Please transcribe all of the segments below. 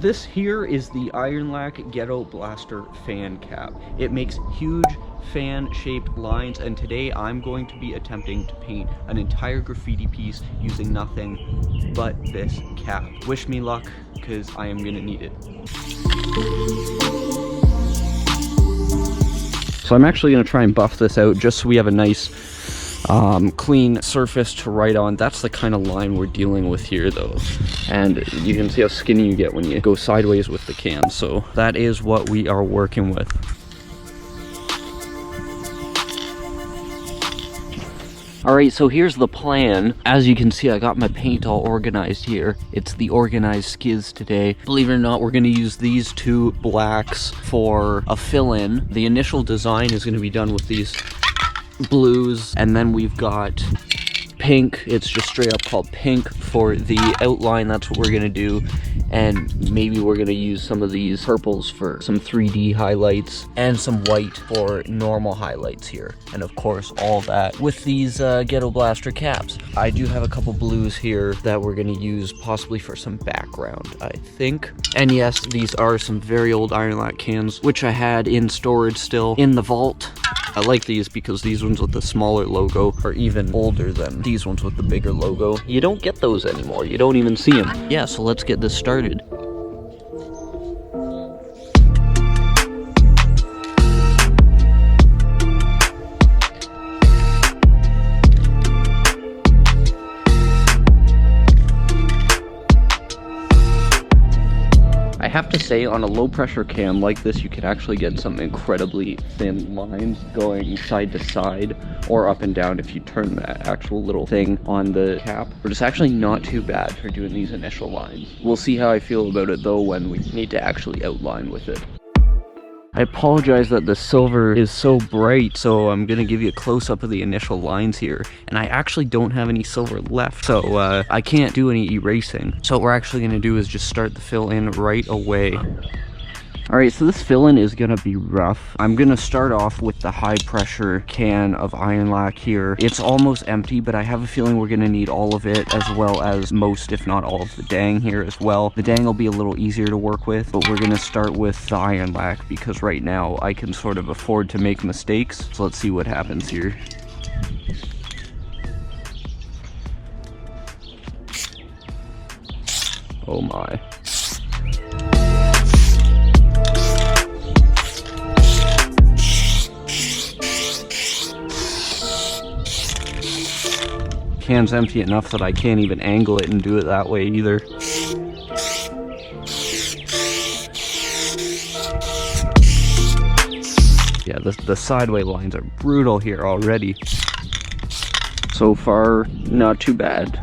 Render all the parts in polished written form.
This here is the Ironlak Ghetto Blaster fan cap. It makes huge fan-shaped lines, and today I'm going to be attempting to paint an entire graffiti piece using nothing but this cap. Wish me luck, because I am gonna need it. So I'm actually gonna try and buff this out just so we have a nice clean surface to write on. That's the kind of line we're dealing with here though, and you can see how skinny you get when you go sideways with the can. So that is what we are working with. Alright, so here's the plan. As you can see, I got my paint all organized here. It's the organized Sciz today. Believe it or not, we're going to use these two blacks for a fill-in. The initial design is going to be done with these blues, and then we've got pink. It's just straight up called pink for the outline. That's what we're gonna do, and maybe we're gonna use some of these purples for some 3D highlights and some white for normal highlights here, and of course all that with these Ghetto Blaster caps. I do have a couple blues here that we're gonna use possibly for some background, I think. And yes, these are some very old Ironlak cans which I had in storage still in the vault. I like these because these ones with the smaller logo are even older than these ones with the bigger logo. You don't get those anymore. You don't even see them. Yeah, so let's get this started. I have to say, on a low pressure cam like this, you can actually get some incredibly thin lines going side to side or up and down if you turn that actual little thing on the cap. But it's actually not too bad for doing these initial lines. We'll see how I feel about it though when we need to actually outline with it. I apologize that the silver is so bright, so I'm gonna give you a close-up of the initial lines here, and I actually don't have any silver left, so I can't do any erasing. So what we're actually gonna do is just start the fill-in right away. Alright, so this fill-in is gonna be rough. I'm gonna start off with the high-pressure can of Ironlak here. It's almost empty, but I have a feeling we're gonna need all of it, as well as most, if not all, of the dang here as well. The dang will be a little easier to work with, but we're gonna start with the Ironlak, because right now I can sort of afford to make mistakes. So let's see what happens here. Oh my. Can's empty enough that I can't even angle it and do it that way either. Yeah, the sideway lines are brutal here already. So far, not too bad.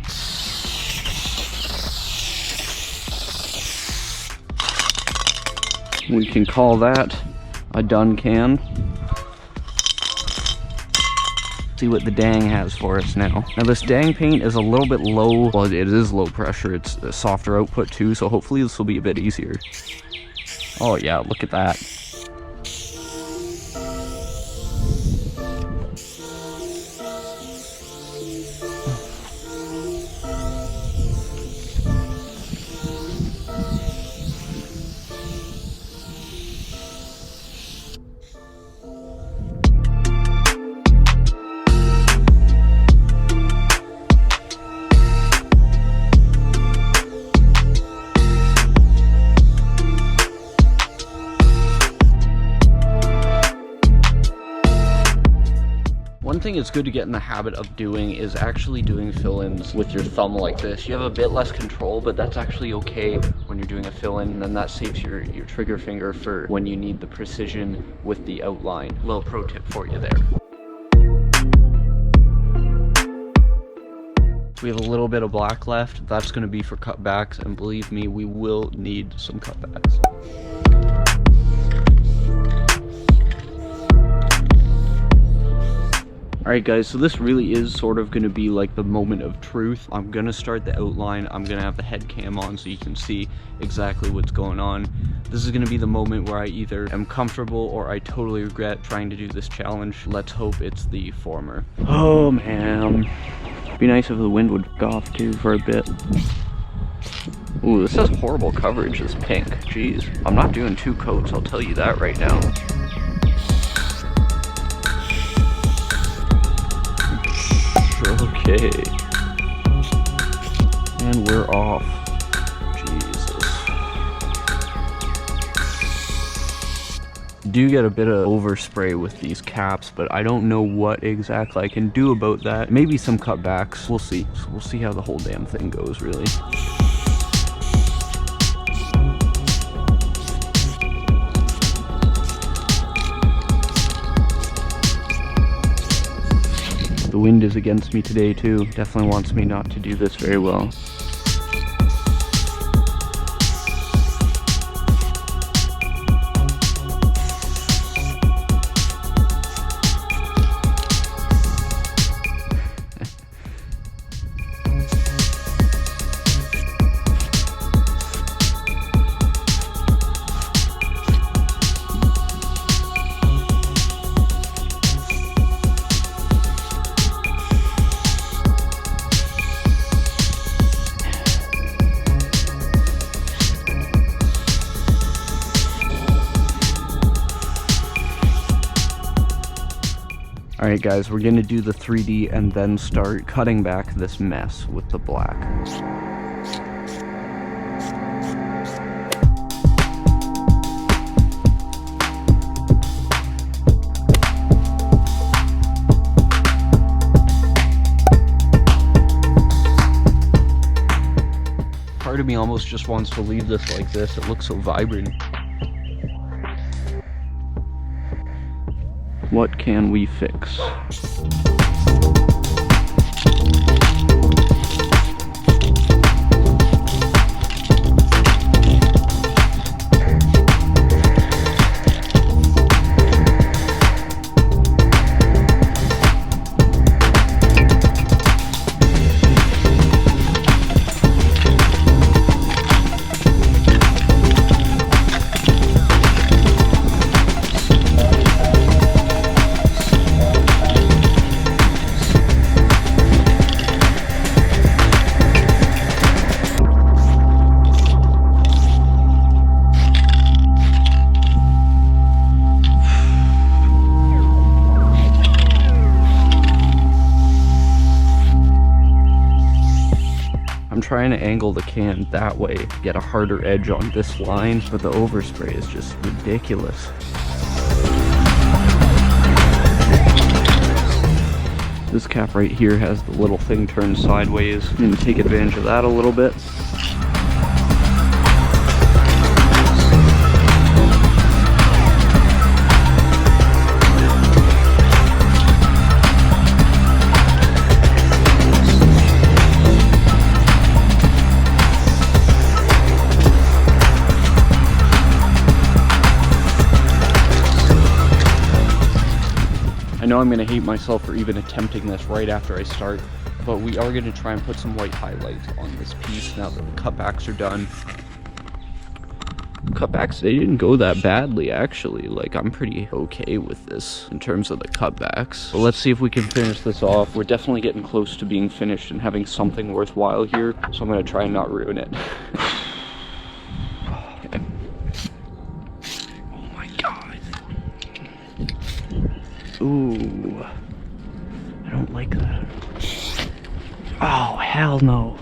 We can call that a done can. See what the dang has for us now. Now this dang paint is a little bit low. Well, it is low pressure. It's a softer output too, so hopefully this will be a bit easier. Oh yeah, look at that. One thing it's good to get in the habit of doing is actually doing fill-ins with your thumb like this. You have a bit less control, but that's actually okay when you're doing a fill-in, and then that saves your trigger finger for when you need the precision with the outline. Little pro tip for you there. We have a little bit of black left. That's going to be for cutbacks, and believe me, we will need some cutbacks. Alright guys, so this really is sort of going to be like the moment of truth. I'm going to start the outline. I'm going to have the head cam on so you can see exactly what's going on. This is going to be the moment where I either am comfortable or I totally regret trying to do this challenge. Let's hope it's the former. Oh man. It'd be nice if the wind would go off too for a bit. Ooh, this has horrible coverage, this pink. Jeez. I'm not doing 2 coats, I'll tell you that right now. Okay. And we're off. Jesus. Do get a bit of overspray with these caps, but I don't know what exactly I can do about that. Maybe some cutbacks. We'll see. So we'll see how the whole damn thing goes, really. The wind is against me today too. Definitely wants me not to do this very well. Alright guys, we're gonna do the 3D and then start cutting back this mess with the black. Part of me almost just wants to leave this like this, it looks so vibrant. What can we fix? I'm trying to angle the can that way, get a harder edge on this line, but the overspray is just ridiculous. This cap right here has the little thing turned sideways. I'm gonna take advantage of that a little bit. I know I'm going to hate myself for even attempting this right after I start, but we are going to try and put some white highlights on this piece now that the cutbacks are done. Cutbacks, they didn't go that badly actually. Like, I'm pretty okay with this in terms of the cutbacks. So let's see if we can finish this off. We're definitely getting close to being finished and having something worthwhile here, so I'm going to try and not ruin it. Okay. Oh my god. Ooh, I don't like that. Oh, hell no.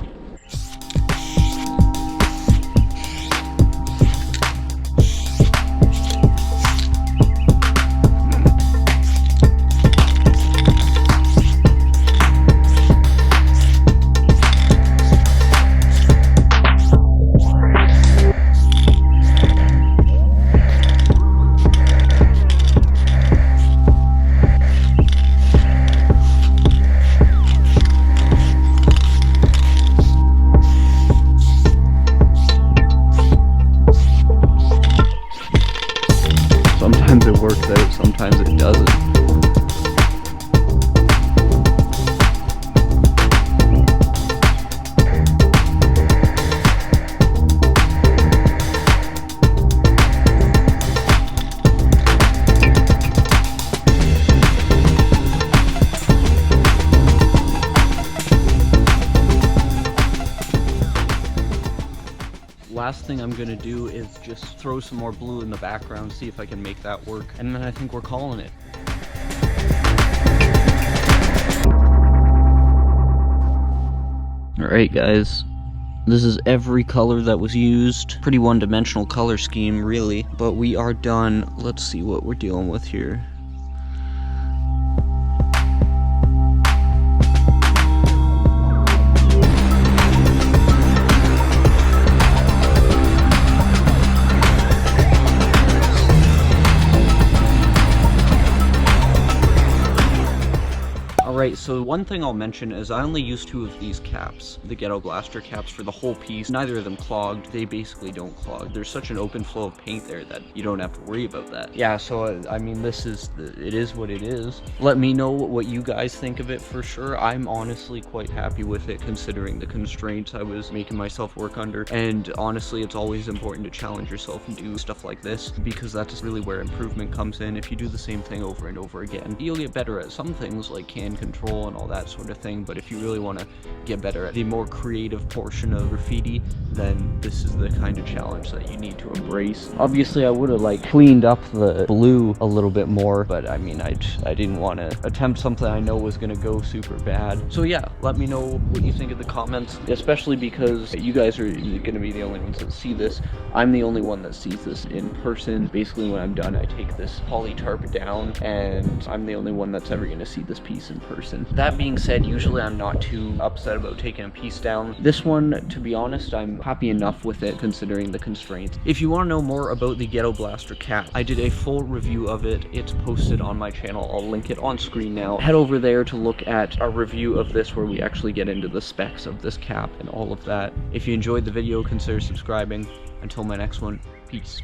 Sometimes it works out, sometimes it doesn't. last thing I'm gonna do is just throw some more blue in the background, see if I can make that work, and then I think we're calling it. Alright guys, this is every color that was used. Pretty one-dimensional color scheme, really, but we are done. Let's see what we're dealing with here. Alright, so one thing I'll mention is I only used 2 of these caps, the Ghetto Blaster caps for the whole piece. Neither of them clogged. They basically don't clog. There's such an open flow of paint there that you don't have to worry about that. Yeah, so I mean, it is what it is. Let me know what you guys think of it for sure. I'm honestly quite happy with it considering the constraints I was making myself work under. And honestly, it's always important to challenge yourself and do stuff like this because that's really where improvement comes in. If you do the same thing over and over again, you'll get better at some things like can control and all that sort of thing, but if you really want to get better at the more creative portion of graffiti, then this is the kind of challenge that you need to embrace. Obviously I would have like cleaned up the blue a little bit more, but I mean I didn't want to attempt something I know was going to go super bad. So yeah, let me know what you think in the comments, especially because you guys are going to be the only ones that see this. I'm the only one that sees this in person. Basically when I'm done I take this poly tarp down and I'm the only one that's ever going to see this piece in person. That being said, usually I'm not too upset about taking a piece down. This one, to be honest, I'm happy enough with it considering the constraints. If you want to know more about the Ghetto Blaster cap, I did a full review of it. It's posted on my channel. I'll link it on screen now. Head over there to look at a review of this where we actually get into the specs of this cap and all of that. If you enjoyed the video, consider subscribing. Until my next one, peace.